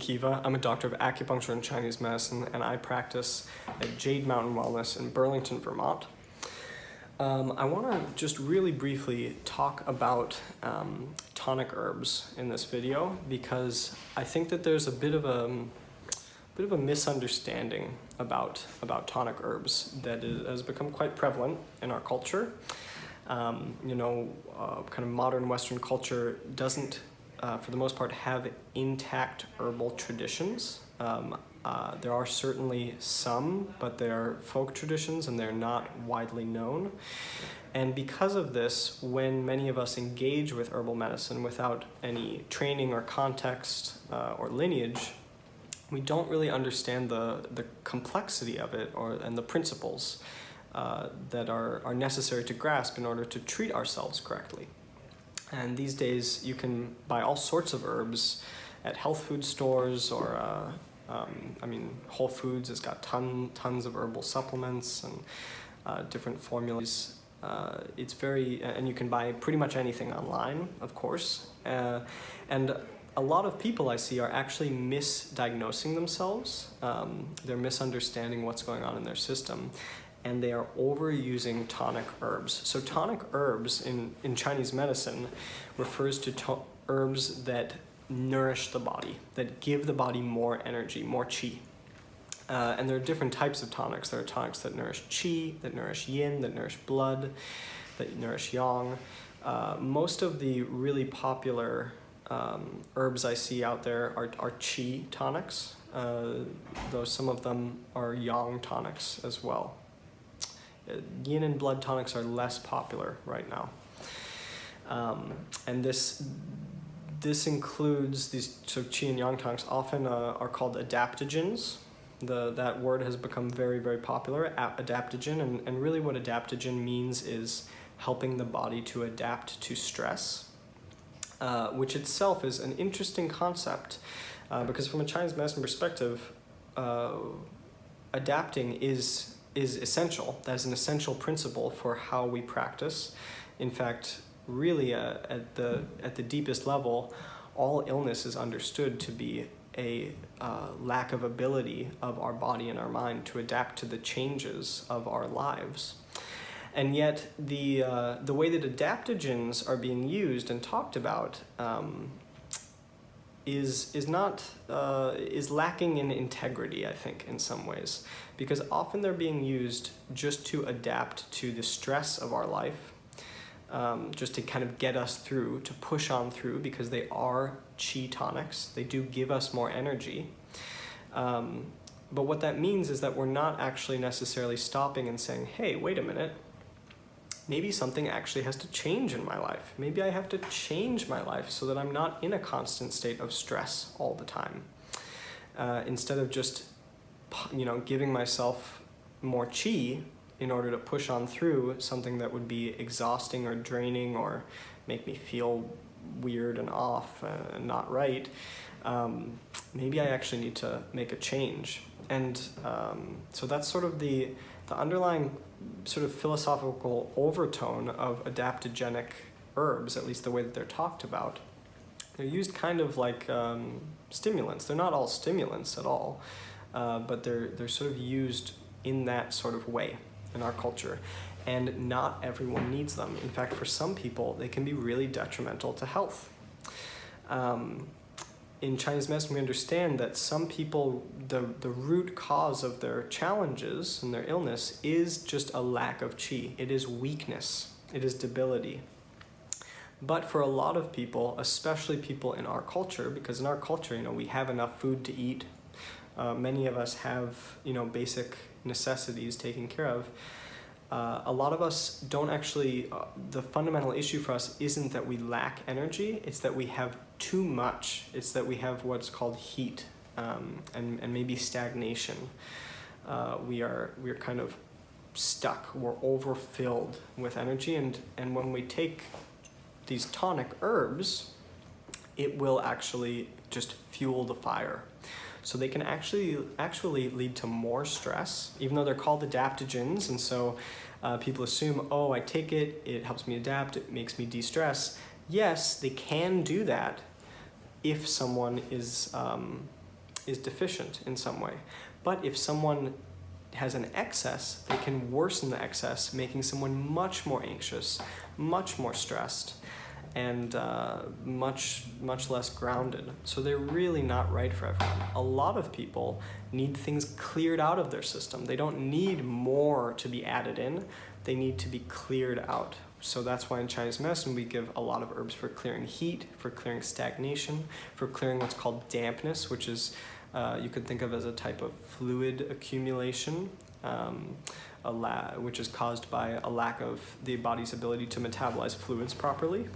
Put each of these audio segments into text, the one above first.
Kiva. I'm a doctor of acupuncture and Chinese medicine, and I practice at Jade Mountain Wellness in Burlington, Vermont. I want to just really briefly talk about tonic herbs in this video because I think that there's a bit of a misunderstanding about tonic herbs that has become quite prevalent in our culture. Kind of modern Western culture doesn't, for the most part, have intact herbal traditions. There are certainly some, but they're folk traditions and they're not widely known. And because of this, when many of us engage with herbal medicine without any training or context or lineage, we don't really understand the complexity of it and the principles that are necessary to grasp in order to treat ourselves correctly. And these days you can buy all sorts of herbs at health food stores or Whole Foods has got tons of herbal supplements and different formulas. And you can buy pretty much anything online, of course. And a lot of people I see are actually misdiagnosing themselves. They're misunderstanding what's going on in their system, and they are overusing tonic herbs. So tonic herbs in Chinese medicine refers to herbs that nourish the body, that give the body more energy, more qi. And there are different types of tonics. There are tonics that nourish qi, that nourish yin, that nourish blood, that nourish yang. Most of the really popular herbs I see out there are qi tonics, though some of them are yang tonics as well. Yin and blood tonics are less popular right now. And this includes these, so qi and yang tonics often are called adaptogens. That word has become very, very popular, adaptogen, and really what adaptogen means is helping the body to adapt to stress, which itself is an interesting concept because from a Chinese medicine perspective, adapting is essential. That is an essential principle for how we practice. In fact, really at the deepest level, all illness is understood to be a lack of ability of our body and our mind to adapt to the changes of our lives. And yet the way that adaptogens are being used and talked about is lacking in integrity, I think, in some ways, because often they're being used just to adapt to the stress of our life, just to kind of get us through, to push on through, because they are qi tonics. They do give us more energy. But what that means is that we're not actually necessarily stopping and saying, hey, wait a minute, maybe something actually has to change in my life. Maybe I have to change my life so that I'm not in a constant state of stress all the time. Instead of just, giving myself more qi in order to push on through something that would be exhausting or draining or make me feel weird and off and not right, maybe I actually need to make a change. And so that's sort of the underlying sort of philosophical overtone of adaptogenic herbs, at least the way that they're talked about. They're used kind of like stimulants. They're not all stimulants at all, but they're sort of used in that sort of way in our culture. And not everyone needs them. In fact, for some people, they can be really detrimental to health. In Chinese medicine, we understand that some people, the root cause of their challenges and their illness is just a lack of qi. It is weakness. It is debility. But for a lot of people, especially people in our culture, because in our culture, we have enough food to eat. Many of us have, basic necessities taken care of. A lot of us don't actually, the fundamental issue for us isn't that we lack energy, it's that we have too much. It's that we have what's called heat and maybe stagnation. We are kind of stuck, we're overfilled with energy, and when we take these tonic herbs, it will actually just fuel the fire. So they can actually lead to more stress, even though they're called adaptogens. And so people assume, oh, I take it, it helps me adapt, it makes me de-stress. Yes, they can do that if someone is is deficient in some way. But if someone has an excess, they can worsen the excess, making someone much more anxious, much more stressed, and much less grounded. So they're really not right for everyone. A lot of people need things cleared out of their system. They don't need more to be added in, they need to be cleared out. So that's why in Chinese medicine we give a lot of herbs for clearing heat, for clearing stagnation, for clearing what's called dampness, which is you could think of as a type of fluid accumulation, which is caused by a lack of the body's ability to metabolize fluids properly.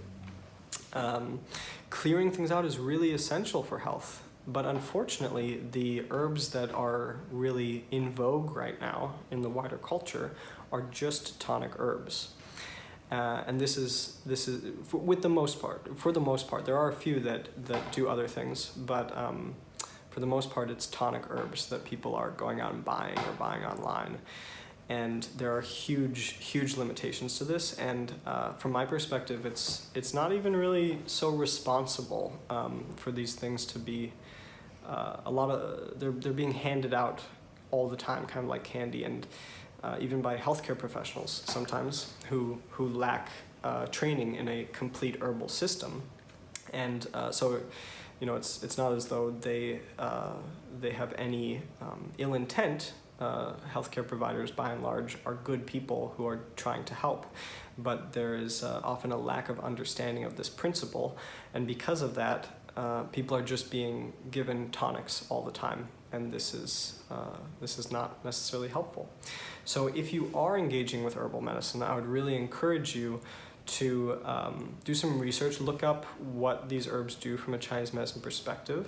Clearing things out is really essential for health, but unfortunately the herbs that are really in vogue right now in the wider culture are just tonic herbs. And this is for the most part. There are a few that do other things, but for the most part, it's tonic herbs that people are going out and buying or buying online. And there are huge limitations to this. And from my perspective, it's not even really so responsible for these things to be they're being handed out all the time, kind of like candy, and even by healthcare professionals sometimes who lack training in a complete herbal system. And so, you know, it's not as though they have any ill intent. Healthcare providers, by and large, are good people who are trying to help, but there is often a lack of understanding of this principle, and because of that, people are just being given tonics all the time, and this is not necessarily helpful. So if you are engaging with herbal medicine, I would really encourage you to do some research, look up what these herbs do from a Chinese medicine perspective.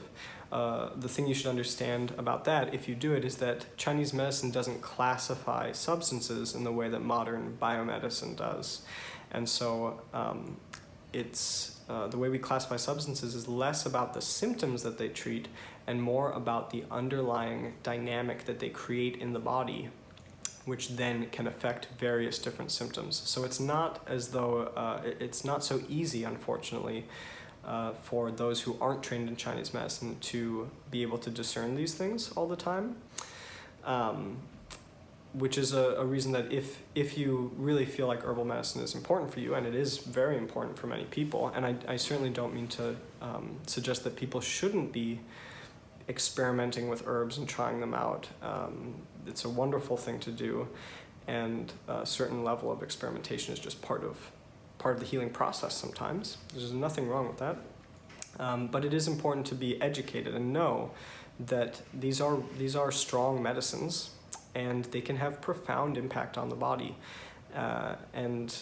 The thing you should understand about that, if you do it, is that Chinese medicine doesn't classify substances in the way that modern biomedicine does. And so the way we classify substances is less about the symptoms that they treat and more about the underlying dynamic that they create in the body, which then can affect various different symptoms. So it's not as though, it's not so easy, unfortunately, for those who aren't trained in Chinese medicine to be able to discern these things all the time, which is a reason that if you really feel like herbal medicine is important for you, and it is very important for many people, and I certainly don't mean to suggest that people shouldn't be experimenting with herbs and trying them out. It's a wonderful thing to do, and a certain level of experimentation is just part of the healing process sometimes. There's nothing wrong with that. But it is important to be educated and know that these are strong medicines, and they can have profound impact on the body. And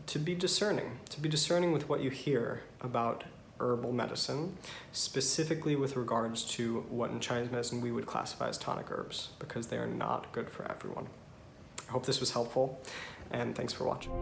to be discerning with what you hear about herbal medicine, specifically with regards to what in Chinese medicine we would classify as tonic herbs, because they are not good for everyone. I hope this was helpful, and thanks for watching.